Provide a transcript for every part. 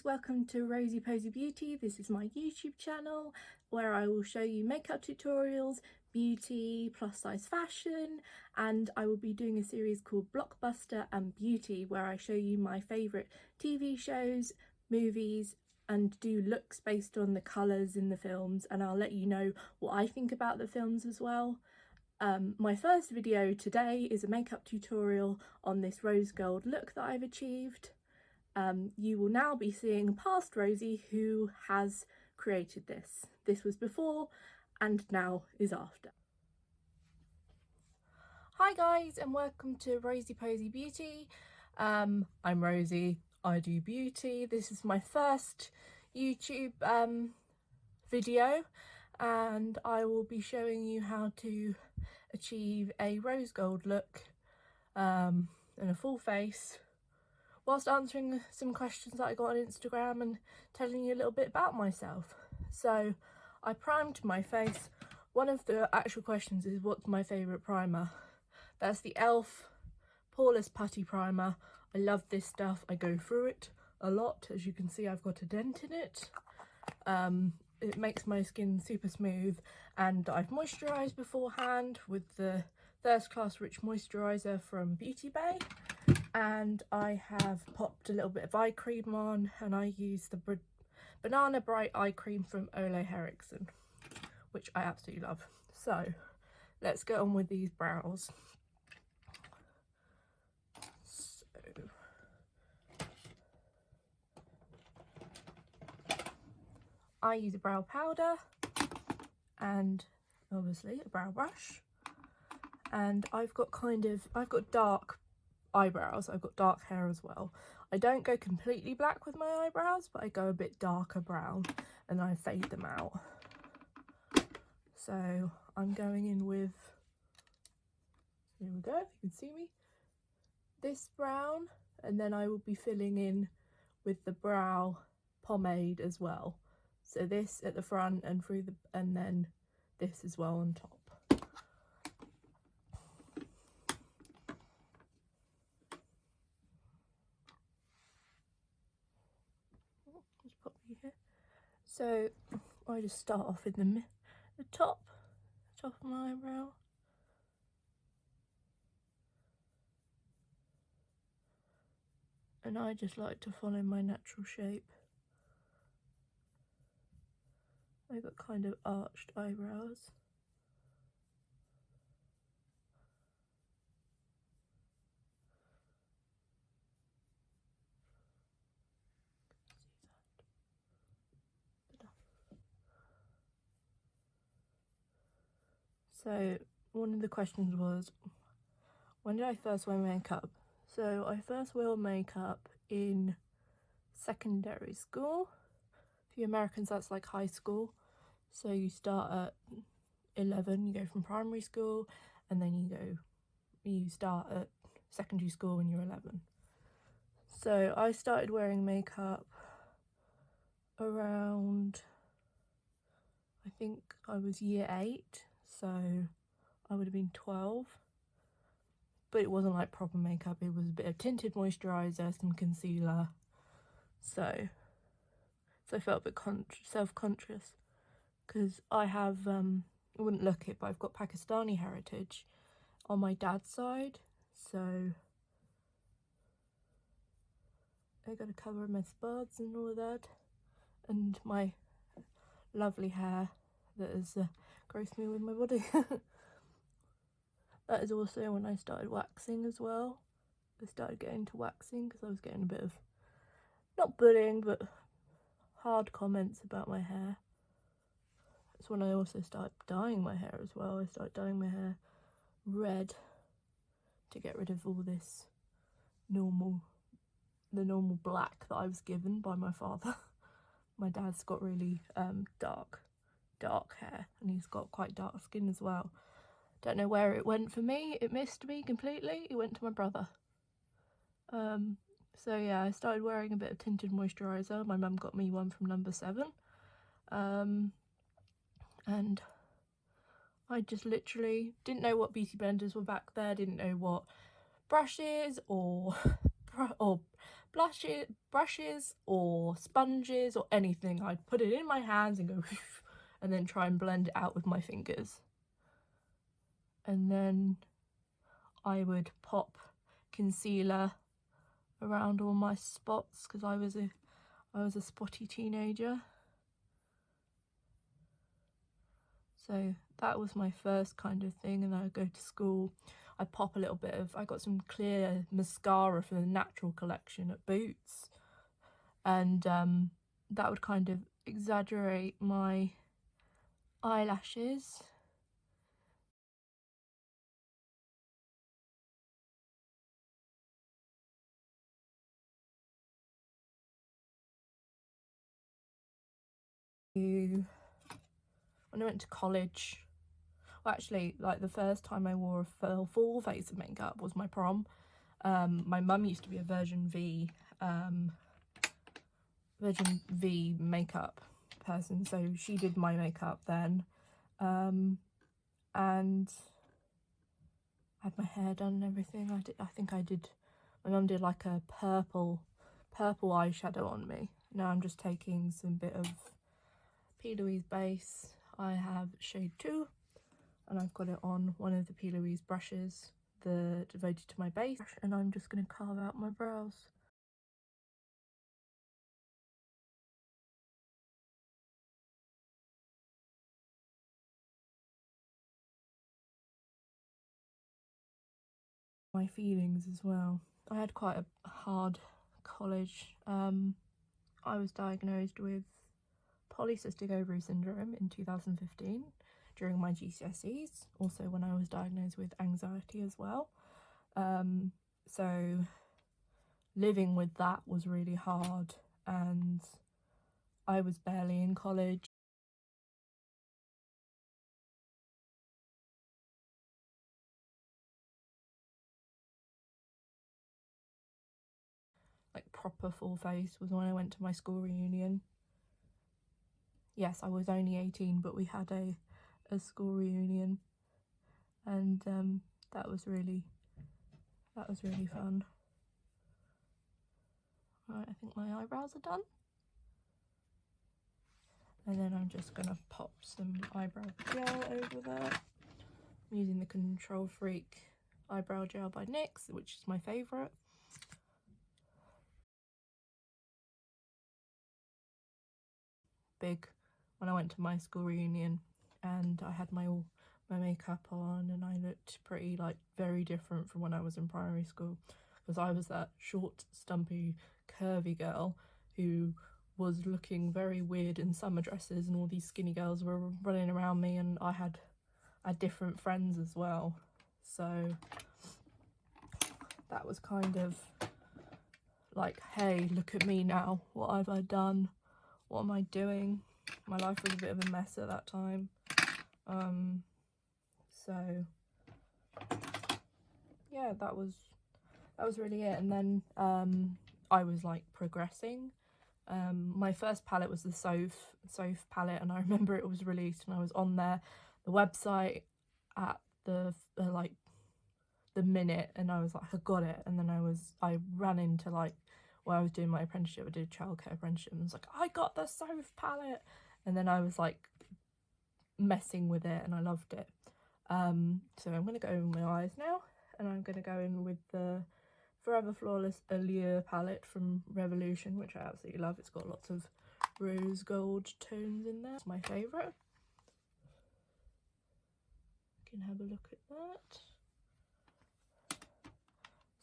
guys, welcome to Rosie Beauty. This is my YouTube channel where I will show you makeup tutorials, beauty, plus size fashion, and I will be doing a series called Blockbuster and Beauty where I show you my favourite TV shows, movies, and do looks based on the colours in the films, and I'll let you know what I think about the films as well. My first video today is a makeup tutorial on this rose gold look that I've achieved. You will now be seeing past Rosie, who has created this. This was before and now is after. Hi guys and welcome to Rosie Beauty. I'm Rosie, I do beauty. This is my first YouTube video and I will be showing you how to achieve a rose gold look and a full face, whilst answering some questions that I got on Instagram and telling you a little bit about myself. So I primed my face. One of the actual questions is what's my favourite primer. That's the e.l.f. poreless putty primer. I love this stuff. I go through it a lot. As you can see, I've got a dent in it. It makes my skin super smooth, and I've moisturised beforehand with the First Class Rich Moisturiser from Beauty Bay. And I have popped a little bit of eye cream on, and I use the Banana Bright eye cream from Ole Henriksen, which I absolutely love. So let's get on with these brows. So I use a brow powder and obviously a brow brush, and I've got dark eyebrows. I've got dark hair as well. I don't go completely black with my eyebrows, but I go a bit darker brown and I fade them out. So I'm going in with, here we go, you can see me, this brown, and then I will be filling in with the brow pomade as well. So this at the front and through the, and then this as well on top. Just pop you here. So I just start off in the top of my eyebrow. And I just like to follow my natural shape. I've got kind of arched eyebrows. So one of the questions was, when did I first wear makeup? So I first wore makeup in secondary school. For you Americans, that's like high school. So you start at 11, you go from primary school, and then you start at secondary school when you're 11. So I started wearing makeup around, I think I was year 8, so I would have been 12. But it wasn't like proper makeup, it was a bit of tinted moisturiser, some concealer. So I felt a bit self-conscious because I have, I wouldn't look it, but I've got Pakistani heritage on my dad's side. So I got a cover of my spots and all of that, and my lovely hair that has graced me with my body. That is also when I started waxing as well. I started getting into waxing because I was getting a bit of, not bullying, but hard comments about my hair. That's when I also started dyeing my hair as well. I started dyeing my hair red to get rid of all this normal black that I was given by my father. My dad's got really dark hair, and he's got quite dark skin as well. Don't know where it went for me. It missed me completely. It went to my brother. So yeah, I started wearing a bit of tinted moisturiser. My mum got me one from number 7. And I just literally didn't know what beauty blenders were back there. Didn't know what brushes or brushes or sponges or anything. I'd put it in my hands and go and then try and blend it out with my fingers. And then I would pop concealer around all my spots because I was a spotty teenager. So that was my first kind of thing, and then I'd go to school. I pop a little bit of, I got some clear mascara from the Natural collection at Boots, and that would kind of exaggerate my eyelashes. When I went to college, well, actually, like the first time I wore a full face of makeup was my prom. My mum used to be a Virgin V makeup person, so she did my makeup then, and I had my hair done and everything. I think I did. My mum did like a purple eyeshadow on me. Now I'm just taking some bit of PLouise base. I have shade 2, and I've got it on one of the PLouise brushes, devoted to my base, and I'm just going to carve out my brows. My feelings as well. I had quite a hard college. I was diagnosed with polycystic ovary syndrome in 2015 during my GCSEs, also when I was diagnosed with anxiety as well. So living with that was really hard, and I was barely in college. Like proper full face was when I went to my school reunion. Yes, I was only 18, but we had a school reunion, and that was really fun. Right, I think my eyebrows are done. And then I'm just gonna pop some eyebrow gel over there. I'm using the Control Freak eyebrow gel by NYX, which is my favourite. Big when I went to my school reunion, and I had my makeup on, and I looked pretty, like, very different from when I was in primary school, because I was that short, stumpy, curvy girl who was looking very weird in summer dresses, and all these skinny girls were running around me, and I had different friends as well. So that was kind of like, hey, look at me now, what have I done, what am I doing? My life was a bit of a mess at that time. So yeah, that was really it. And then I was like progressing. My first palette was the Soph palette, and I remember it was released, and I was on the website at the like the minute, and I was like, I got it. And then I ran into, like, where I was doing my apprenticeship, I did a childcare apprenticeship, and I was like, I got the Soph palette. And then I was like messing with it, and I loved it. So I'm going to go in with my eyes now, and I'm going to go in with the Forever Flawless Allure palette from Revolution, which I absolutely love. It's got lots of rose gold tones in there. It's my favourite. You can have a look at that.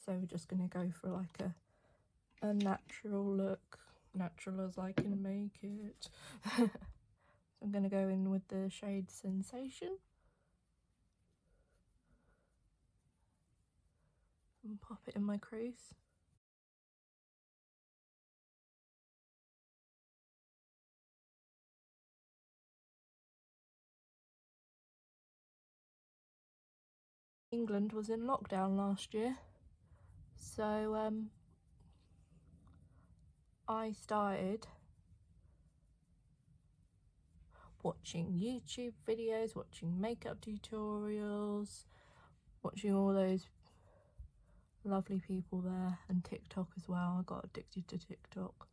So we're just going to go for like a natural look, natural as I can make it. So I'm going to go in with the shade Sensation and pop it in my crease. England was in lockdown last year, so I started watching YouTube videos, watching makeup tutorials, watching all those lovely people there, and TikTok as well. I got addicted to TikTok.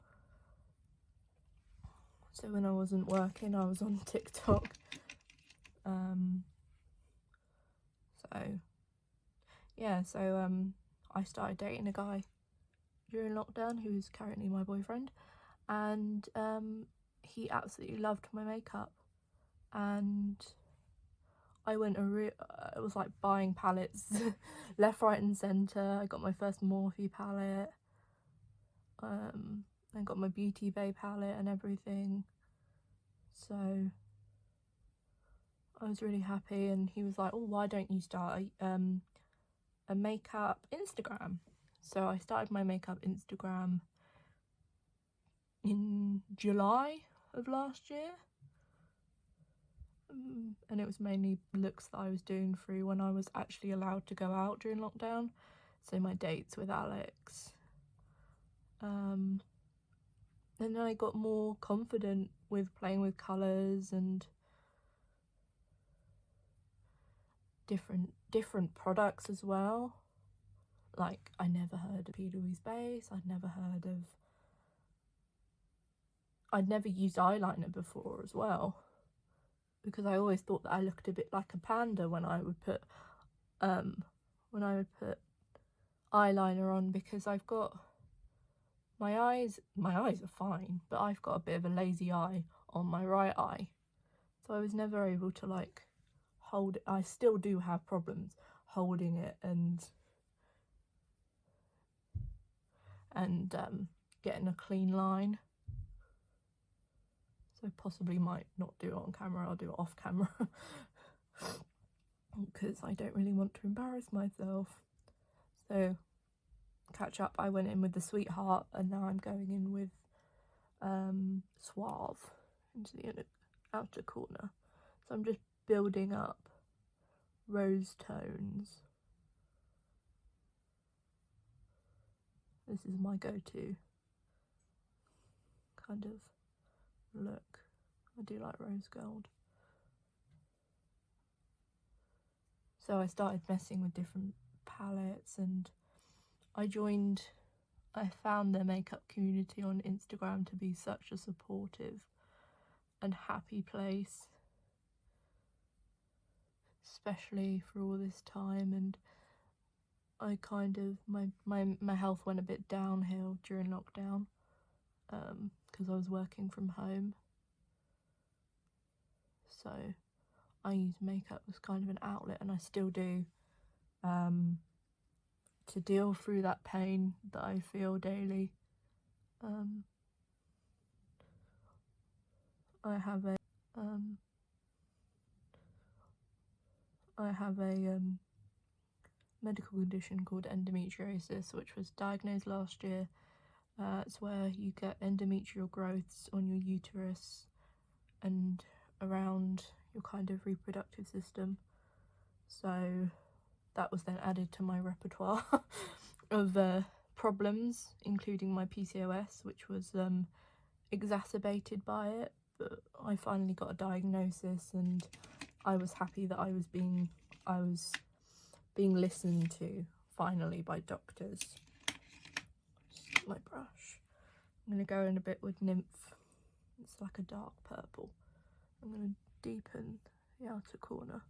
So when I wasn't working, I was on TikTok. So yeah, I started dating a guy during lockdown who is currently my boyfriend, and he absolutely loved my makeup, and I went it was like buying palettes left, right and centre. I got my first Morphe palette, I got my Beauty Bay palette and everything, so I was really happy. And he was like, oh, why don't you start a makeup Instagram? So I started my makeup Instagram in July of last year, and it was mainly looks that I was doing through when I was actually allowed to go out during lockdown, so my dates with Alex. And then I got more confident with playing with colours and different products as well. Like, I never heard of PLouise base, I'd never used eyeliner before as well, because I always thought that I looked a bit like a panda when I would put eyeliner on, because I've got my eyes are fine, but I've got a bit of a lazy eye on my right eye, so I was never able to like hold it. I still do have problems holding it and getting a clean line, so possibly might not do it on camera. I'll do it off camera because I don't really want to embarrass myself. So catch up, I went in with the Sweetheart, and now I'm going in with Suave into the outer corner. So I'm just building up rose tones. This is my go-to kind of look. I do like rose gold. So I started messing with different palettes, and I found the makeup community on Instagram to be such a supportive and happy place, especially for all this time. And I kind of, my health went a bit downhill during lockdown because I was working from home, so I use makeup as kind of an outlet, and I still do, to deal through that pain that I feel daily. I have a medical condition called endometriosis, which was diagnosed last year. It's where you get endometrial growths on your uterus and around your kind of reproductive system. So that was then added to my repertoire of problems, including my PCOS, which was exacerbated by it. But I finally got a diagnosis, and I was happy that I was being listened to finally by doctors. Just get my brush. I'm going to go in a bit with Nymph. It's like a dark purple. I'm going to deepen the outer corner.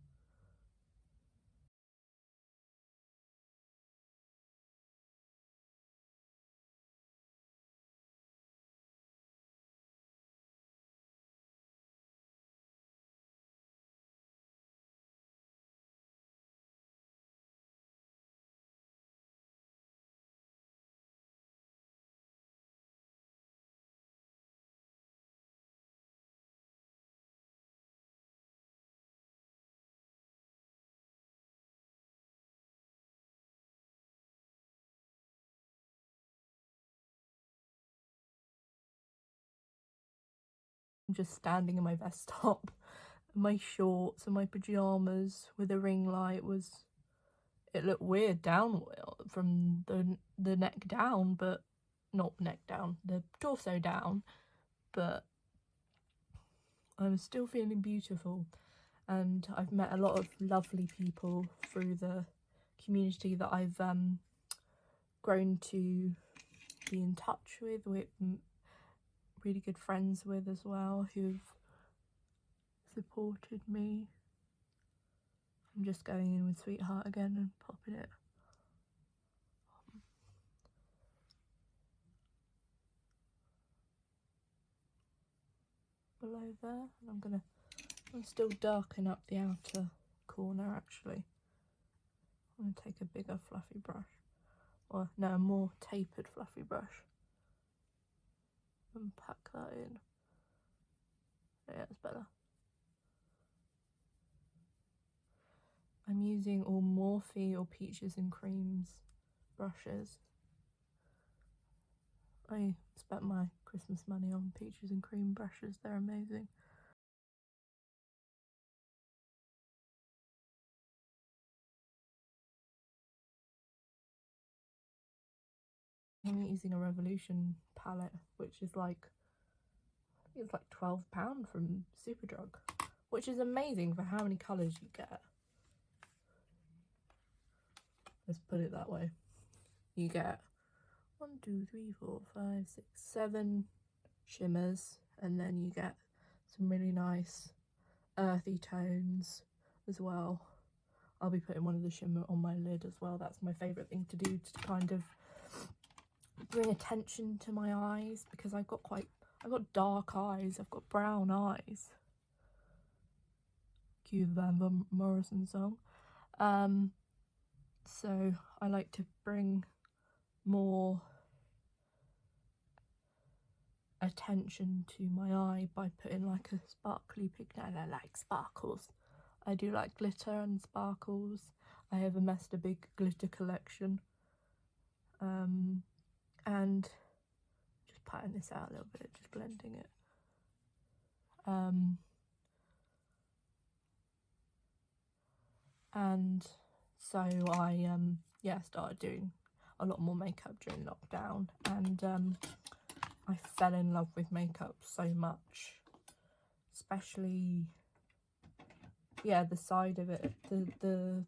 I'm just standing in my vest top, my shorts and my pyjamas with a ring light. It looked weird down from the neck down, but not neck down, the torso down, but I was still feeling beautiful. And I've met a lot of lovely people through the community that I've grown to be in touch with really good friends with as well, who've supported me. I'm just going in with Sweetheart again and popping it below there, and I'm still darken up the outer corner actually. I'm going to take a bigger fluffy brush, or no, a more tapered fluffy brush, and pack that in. Yeah, it's better. I'm using all Morphe or Peaches and Creams brushes. I spent my Christmas money on Peaches and Cream brushes, they're amazing. I'm using a Revolution palette, which is like, it's like £12 from Superdrug, which is amazing for how many colours you get. Let's put it that way. You get 1, 2, 3, 4, 5, 6, 7 shimmers, and then you get some really nice earthy tones as well. I'll be putting one of the shimmer on my lid as well. That's my favourite thing to do, to kind of bring attention to my eyes, because I've got dark eyes, I've got brown eyes. Cue the Van Morrison song. So I like to bring more attention to my eye by putting like a sparkly pigment. I like sparkles. I do like glitter and sparkles. I have amassed a big glitter collection. And just patting this out a little bit, just blending it. And so I started doing a lot more makeup during lockdown, and I fell in love with makeup so much, especially the side of it, the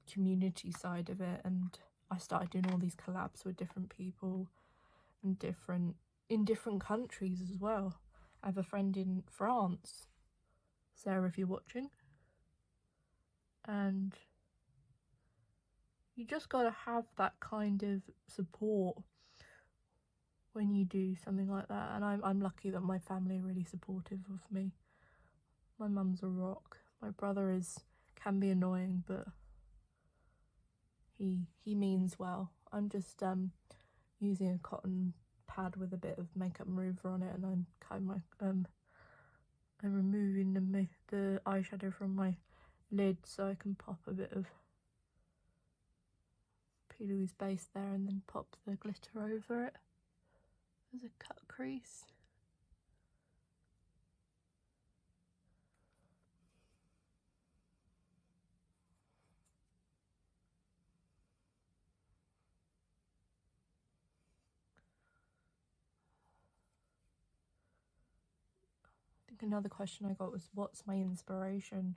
community side of it. And I started doing all these collabs with different people and in different countries as well. I have a friend in France, Sarah, if you're watching, and you just gotta have that kind of support when you do something like that. And I'm lucky that my family are really supportive of me. My mum's a rock. My brother can be annoying, but he means well. I'm just using a cotton pad with a bit of makeup remover on it, and I'm removing the eyeshadow from my lid so I can pop a bit of PLouise base there, and then pop the glitter over it as a cut crease. I think another question I got was, what's my inspiration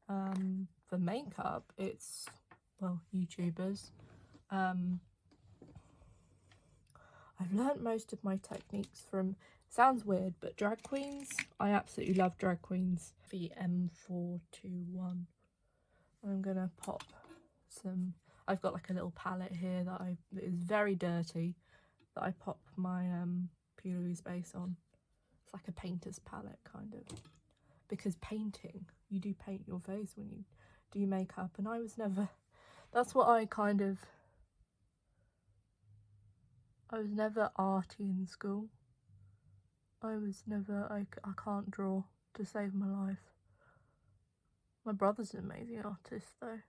for makeup? It's, well, YouTubers. I've learnt most of my techniques from, sounds weird, but drag queens. I absolutely love drag queens. The M421. I'm gonna pop some, I've got like a little palette here that is very dirty, that I pop my PLouise base on. It's like a painter's palette kind of, because painting, you do paint your face when you do makeup, and I was never, that's what I was never arty in school. I can't draw to save my life. My brother's an amazing artist though.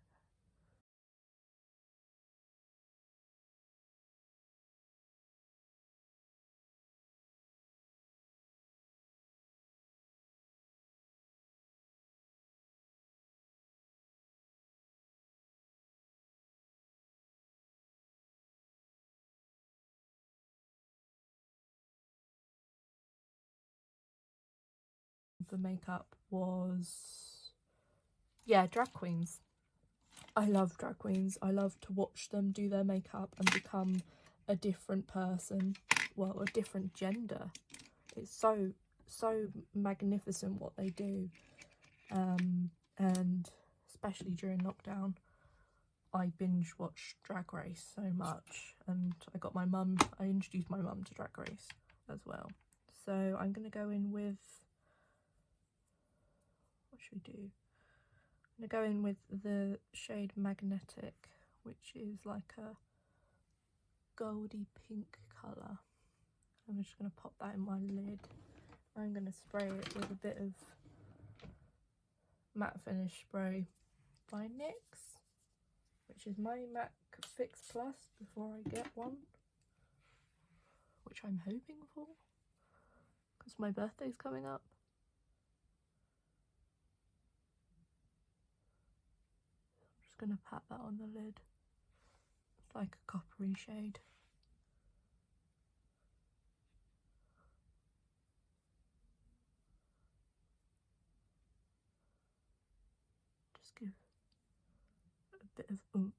The makeup was, drag queens. I love drag queens. I love to watch them do their makeup and become a different person, well, a different gender. It's so magnificent what they do, and especially during lockdown I binge watched Drag Race so much, and I introduced my mum to Drag Race as well. So I'm going to go in with, what should we do? I'm going to go in with the shade Magnetic, which is like a goldy pink colour. I'm just going to pop that in my lid. I'm going to spray it with a bit of matte finish spray by NYX, which is my MAC Fix Plus before I get one, which I'm hoping for because my birthday's coming up. I'm just going to pat that on the lid. It's like a coppery shade. Just give a bit of oomph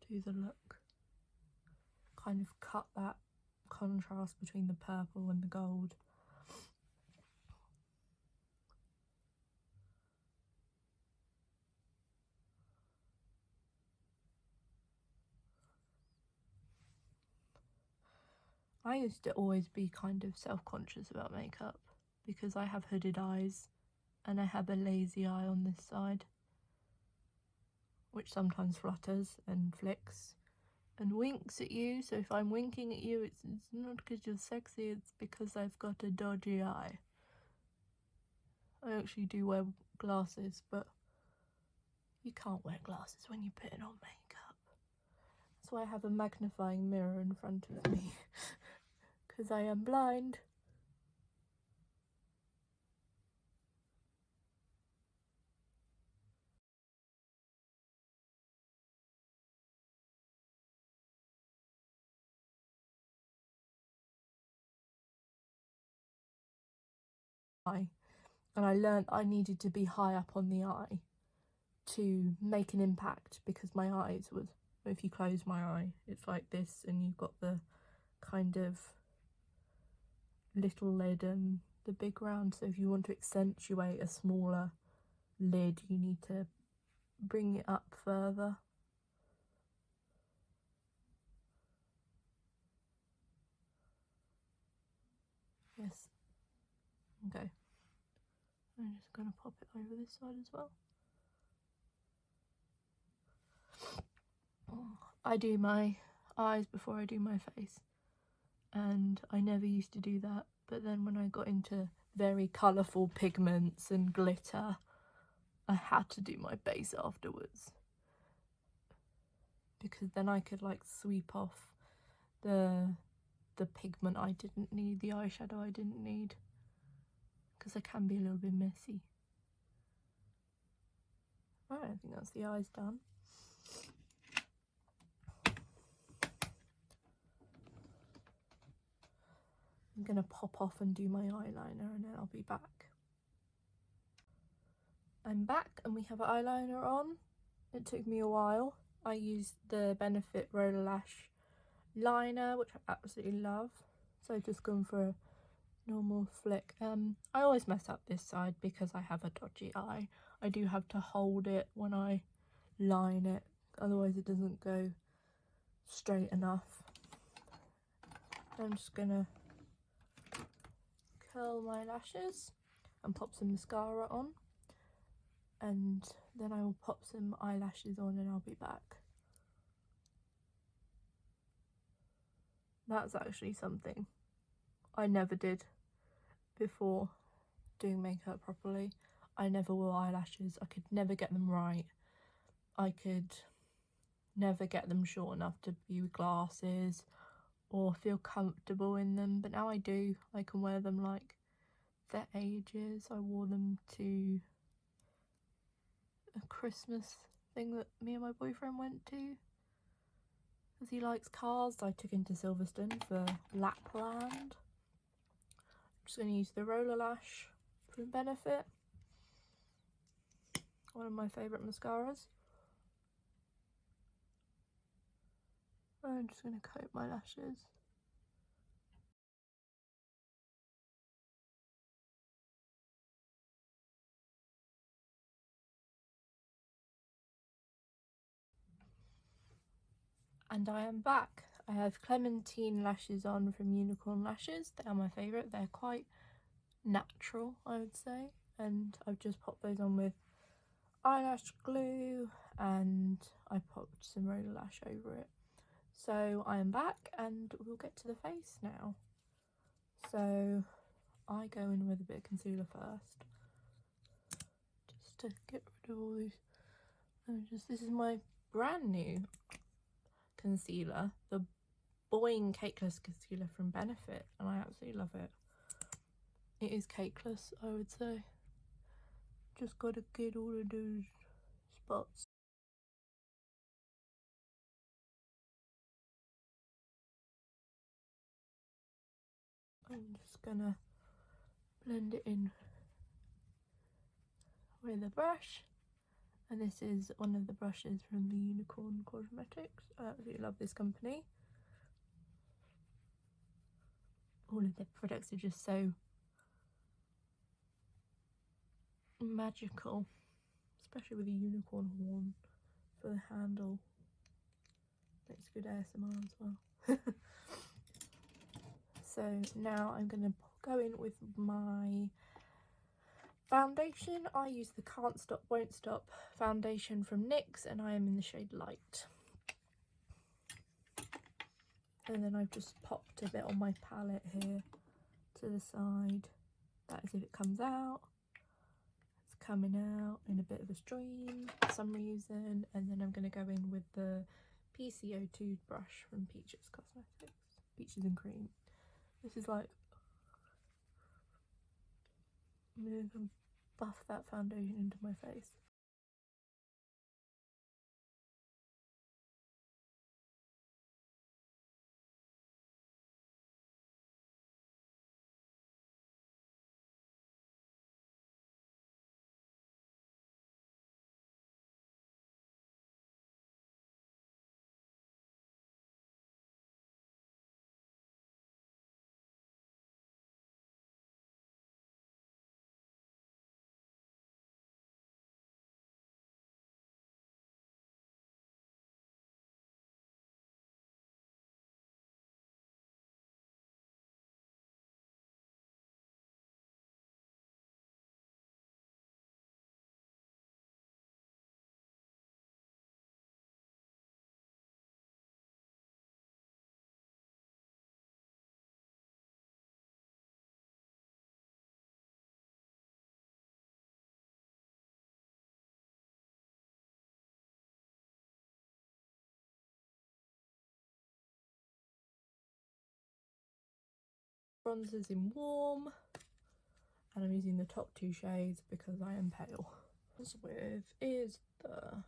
to the look. Kind of cut that contrast between the purple and the gold. I used to always be kind of self-conscious about makeup because I have hooded eyes and I have a lazy eye on this side, which sometimes flutters and flicks and winks at you. So if I'm winking at you, it's not because you're sexy, it's because I've got a dodgy eye. I actually do wear glasses, but you can't wear glasses when you're putting on makeup. That's why I have a magnifying mirror in front of me, because I am blind. And I learned I needed to be high up on the eye to make an impact, because my eyes was, if you close my eye, it's like this, and you've got the kind of little lid and the big round. So if you want to accentuate a smaller lid, you need to bring it up further. Yes. Okay. I'm just going to pop it over this side as well. I do my eyes before I do my face, and I never used to do that, but then when I got into very colourful pigments and glitter, I had to do my base afterwards, because then I could like sweep off the pigment I didn't need, the eyeshadow I didn't need, because I can be a little bit messy. Right, I think that's the eyes done. I'm going to pop off and do my eyeliner, and then I'll be back. I'm back and we have eyeliner on. It took me a while. I used the Benefit Roller Lash liner, which I absolutely love. So I've just gone for a normal flick. I always mess up this side because I have a dodgy eye. I do have to hold it when I line it, otherwise it doesn't go straight enough. I'm just gonna curl my lashes and pop some mascara on, and then I will pop some eyelashes on and I'll be back. That's actually something I never did before doing makeup properly. I never wore eyelashes. I could never get them right. I could never get them short enough to be with glasses or feel comfortable in them, but now I do. I can wear them like for ages. I wore them to a Christmas thing that me and my boyfriend went to, because he likes cars. I took him to Silverstone for Lapland. I'm just going to use the Roller Lash from Benefit. one of my favourite mascaras. I'm just going to coat my lashes. And I am back. I have Clementine lashes on from Unicorn Lashes. They are my favourite. They're quite natural, I would say. And I've just popped those on with eyelash glue, and I popped some roller lash over it. So I am back and we'll get to the face now. So I go in with a bit of concealer first, just to get rid of all these. This is my brand new concealer, the Boing Cakeless Concealer from Benefit, and I absolutely love it. It is cakeless, I would say. Just gotta get all of those spots. I'm just gonna blend it in with a brush, and this is one of the brushes from the Unicorn Cosmetics. I absolutely love this company. All of their products are just so magical, especially with the unicorn horn for the handle. Makes good ASMR as well. So now I'm going to go in with my foundation. I use the Can't Stop Won't Stop foundation from NYX, and I am in the shade Light. And then I've just popped a bit on my palette here to the side. That is if it comes out. It's coming out in a bit of a stream for some reason. And then I'm going to go in with the PCO2 brush from Peaches Cosmetics. Peaches and Cream. This is like, I'm going to buff that foundation into my face. Bronzers in Warm, and I'm using the top two shades because I am pale. With is the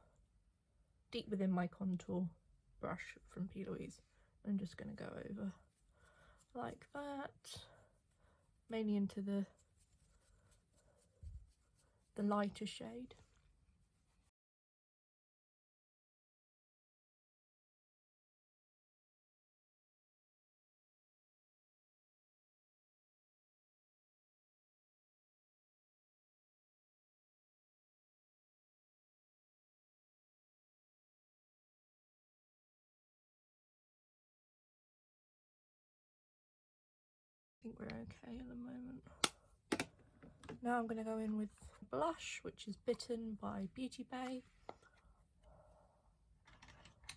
Deep Within My Contour brush from PLouise. I'm just going to go over like that, mainly into the lighter shade. I think we're okay at the moment. Now I'm going to go in with blush, which is Bitten by Beauty Bay,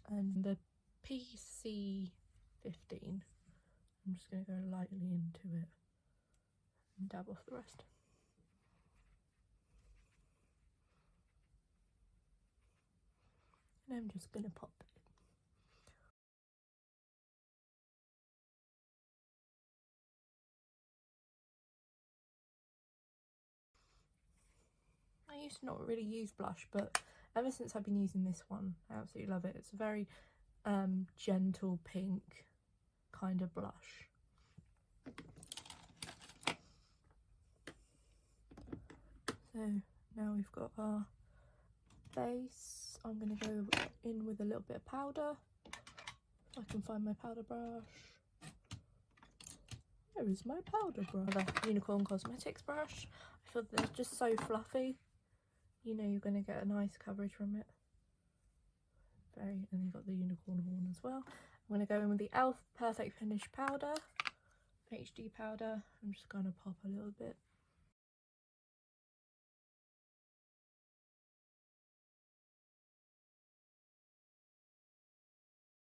and the PC 15. I'm just going to go lightly into it and dab off the rest. And I'm just going to pop it. I used to not really use blush, but ever since I've been using this one, I absolutely love it. It's a very gentle pink kind of blush. So now we've got our face, I'm going to go in with a little bit of powder. If I can find my powder brush. Where is my powder brush? The Unicorn Cosmetics brush. I feel that they're just so fluffy. You know you're going to get a nice coverage from it. And you've got the unicorn horn as well. I'm going to go in with the e.l.f. Perfect Finish powder, HD powder. I'm just going to pop a little bit.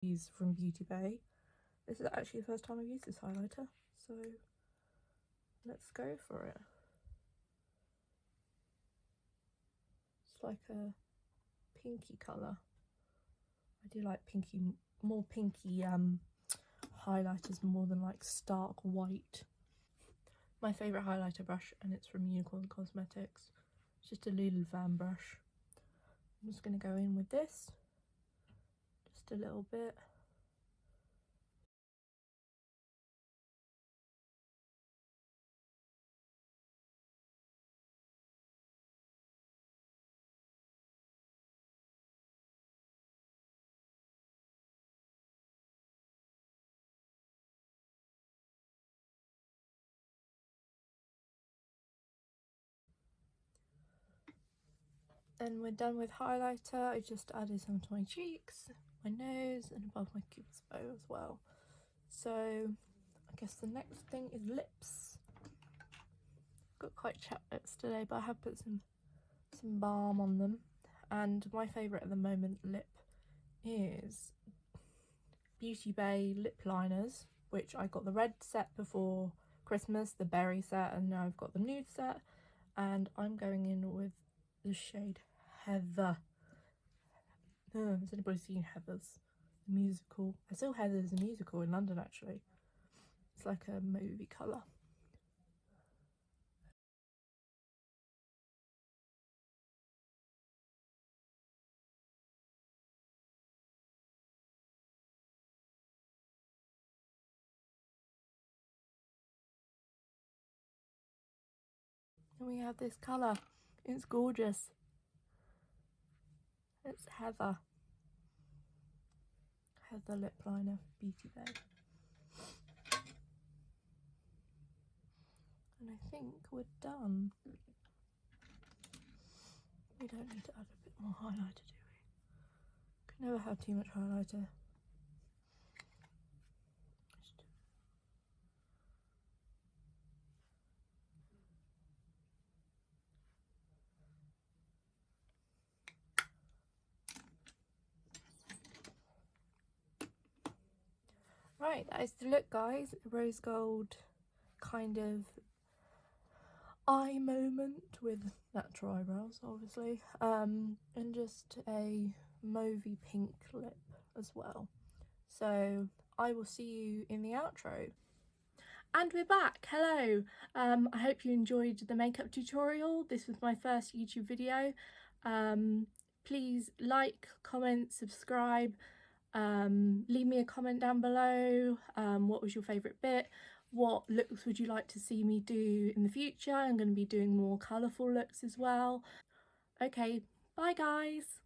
Use from Beauty Bay. This is actually the first time I've used this highlighter, so let's go for it. It's like a pinky colour. I do like pinky, more pinky highlighters more than like stark white. My favourite highlighter brush, and it's from Unicorn Cosmetics. It's just a little fan brush. I'm just going to go in with this, just a little bit. Then we're done with highlighter. I just added some to my cheeks, my nose, and above my cupid's bow as well. So I guess the next thing is lips. Got quite chapped lips today, but I have put some balm on them. And my favourite at the moment lip is Beauty Bay lip liners, which I got the red set before Christmas, the berry set, and now I've got the nude set. And I'm going in with the shade Heather. Has anybody seen Heathers, the musical? I saw Heathers, the musical, in London actually. It's like a movie colour. And we have this colour. It's gorgeous. It's Heather. Heather lip liner, Beauty Bay. And I think we're done. We don't need to add a bit more highlighter, do we? Can never have too much highlighter. Right, that is the look, guys. Rose gold kind of eye moment with natural eyebrows, obviously, and just a mauvey pink lip as well. So I will see you in the outro. And we're back. Hello. I hope you enjoyed the makeup tutorial. This was my first YouTube video. Please like, comment, subscribe. Leave me a comment down below. What was your favourite bit? What looks would you like to see me do in the future? I'm going to be doing more colourful looks as well. Okay, bye guys.